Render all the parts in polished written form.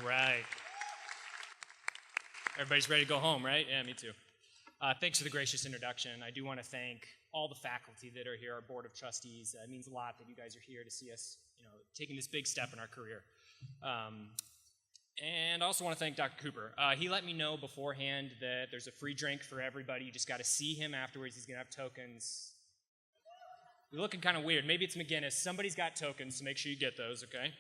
All right. Everybody's ready to go home, right? Yeah, me too. Thanks for the gracious introduction. I do want to thank all the faculty that are here, our board of trustees. It means a lot that you guys are here to see us, taking this big step in our career. And I also want to thank Dr. Cooper. He let me know beforehand that there's a free drink for everybody. You just got to see him afterwards. He's going to have tokens. You're looking kind of weird. Maybe it's McGinnis. Somebody's got tokens, so make sure you get those, okay?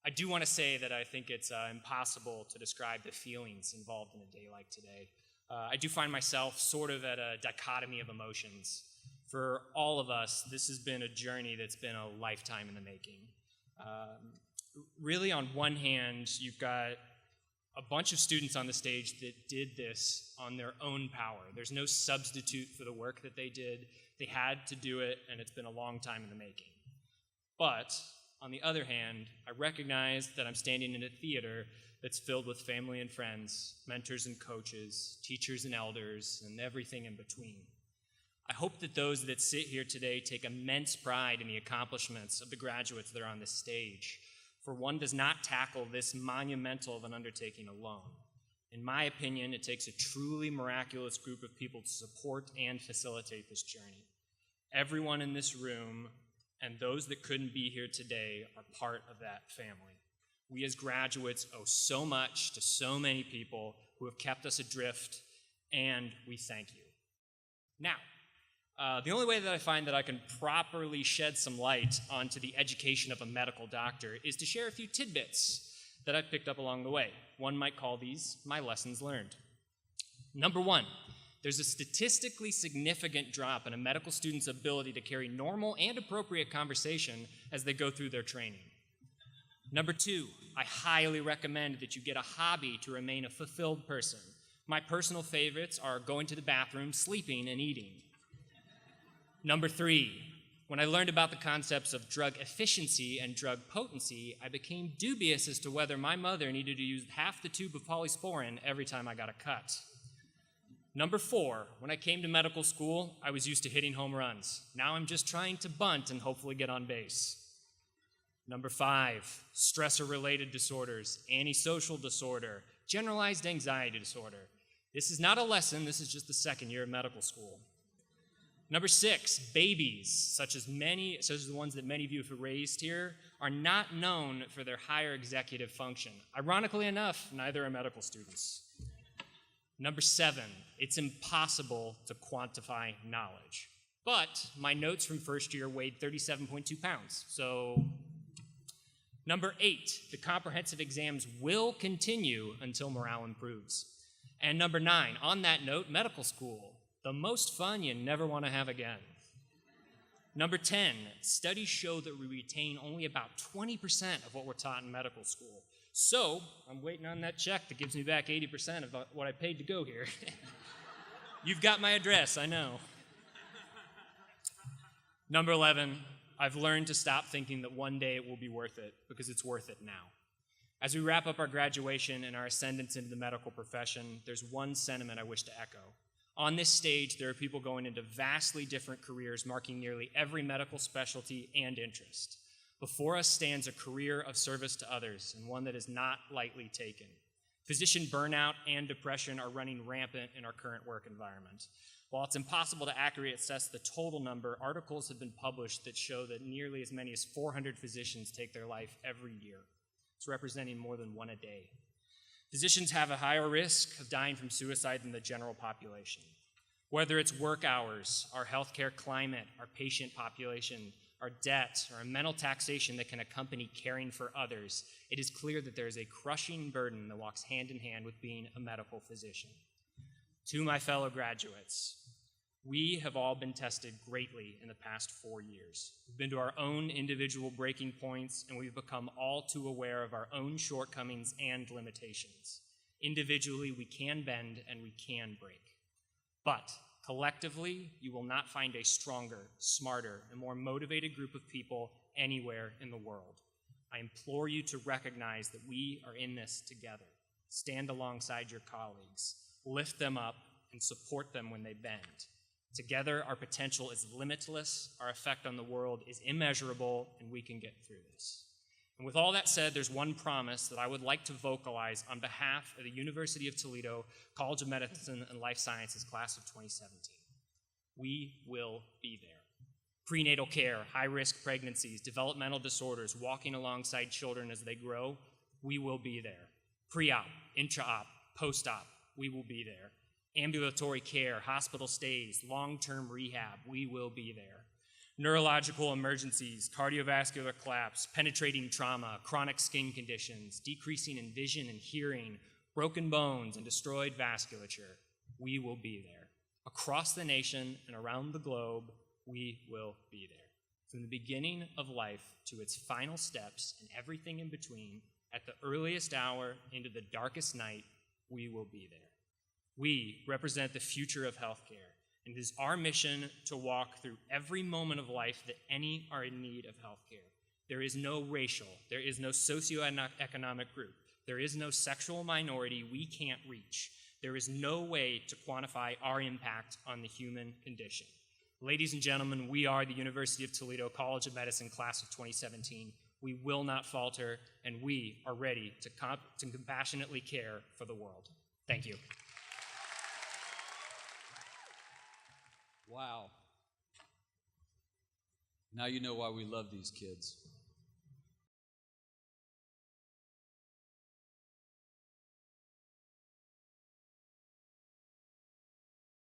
I do want to say that I think it's impossible to describe the feelings involved in a day like today. I do find myself sort of at a dichotomy of emotions. For all of us, this has been a journey that's been a lifetime in the making. Really, on one hand, you've got a bunch of students on the stage that did this on their own power. There's no substitute for the work that they did. They had to do it, and it's been a long time in the making. But on the other hand, I recognize that I'm standing in a theater that's filled with family and friends, mentors and coaches, teachers and elders, and everything in between. I hope that those that sit here today take immense pride in the accomplishments of the graduates that are on this stage, for one does not tackle this monumental of an undertaking alone. In my opinion, it takes a truly miraculous group of people to support and facilitate this journey. Everyone in this room and those that couldn't be here today are part of that family. We as graduates owe so much to so many people who have kept us adrift, and we thank you. Now, the only way that I find that I can properly shed some light onto the education of a medical doctor is to share a few tidbits that I've picked up along the way. One might call these my lessons learned. Number one, there's a statistically significant drop in a medical student's ability to carry normal and appropriate conversation as they go through their training. Number two, I highly recommend that you get a hobby to remain a fulfilled person. My personal favorites are going to the bathroom, sleeping, and eating. Number three, when I learned about the concepts of drug efficiency and drug potency, I became dubious as to whether my mother needed to use half the tube of polysporin every time I got a cut. Number four, when I came to medical school, I was used to hitting home runs. Now I'm just trying to bunt and hopefully get on base. Number five, stressor-related disorders, antisocial disorder, generalized anxiety disorder. This is not a lesson, this is just the second year of medical school. Number six, babies, such as the ones that many of you have raised here, are not known for their higher executive function. Ironically enough, neither are medical students. Number seven, it's impossible to quantify knowledge. But my notes from first year weighed 37.2 pounds, so... Number eight, the comprehensive exams will continue until morale improves. And number nine, on that note, medical school, the most fun you never want to have again. Number 10, studies show that we retain only about 20% of what we're taught in medical school. So, I'm waiting on that check that gives me back 80% of what I paid to go here. You've got my address, I know. Number 11, I've learned to stop thinking that one day it will be worth it, because it's worth it now. As we wrap up our graduation and our ascendance into the medical profession, there's one sentiment I wish to echo. On this stage, there are people going into vastly different careers, marking nearly every medical specialty and interest. Before us stands a career of service to others, and one that is not lightly taken. Physician burnout and depression are running rampant in our current work environment. While it's impossible to accurately assess the total number, articles have been published that show that nearly as many as 400 physicians take their life every year. It's representing more than one a day. Physicians have a higher risk of dying from suicide than the general population. Whether it's work hours, our healthcare climate, our patient population, our debt, or a mental taxation that can accompany caring for others, it is clear that there is a crushing burden that walks hand in hand with being a medical physician. To my fellow graduates, we have all been tested greatly in the past 4 years. We've been to our own individual breaking points, and we've become all too aware of our own shortcomings and limitations. Individually, we can bend and we can break. But collectively, you will not find a stronger, smarter, and more motivated group of people anywhere in the world. I implore you to recognize that we are in this together. Stand alongside your colleagues, lift them up, and support them when they bend. Together, our potential is limitless, our effect on the world is immeasurable, and we can get through this. And with all that said, there's one promise that I would like to vocalize on behalf of the University of Toledo College of Medicine and Life Sciences class of 2017. We will be there. Prenatal care, high-risk pregnancies, developmental disorders, walking alongside children as they grow, we will be there. Pre-op, intra-op, post-op, we will be there. Ambulatory care, hospital stays, long-term rehab, we will be there. Neurological emergencies, cardiovascular collapse, penetrating trauma, chronic skin conditions, decreasing in vision and hearing, broken bones, and destroyed vasculature, we will be there. Across the nation and around the globe, we will be there. From the beginning of life to its final steps and everything in between, at the earliest hour into the darkest night, we will be there. We represent the future of healthcare, and it is our mission to walk through every moment of life that any are in need of healthcare. There is no racial, there is no socioeconomic group, there is no sexual minority we can't reach. There is no way to quantify our impact on the human condition. Ladies and gentlemen, we are the University of Toledo College of Medicine class of 2017. We will not falter, and we are ready to compassionately care for the world. Thank you. Wow. Now you know why we love these kids.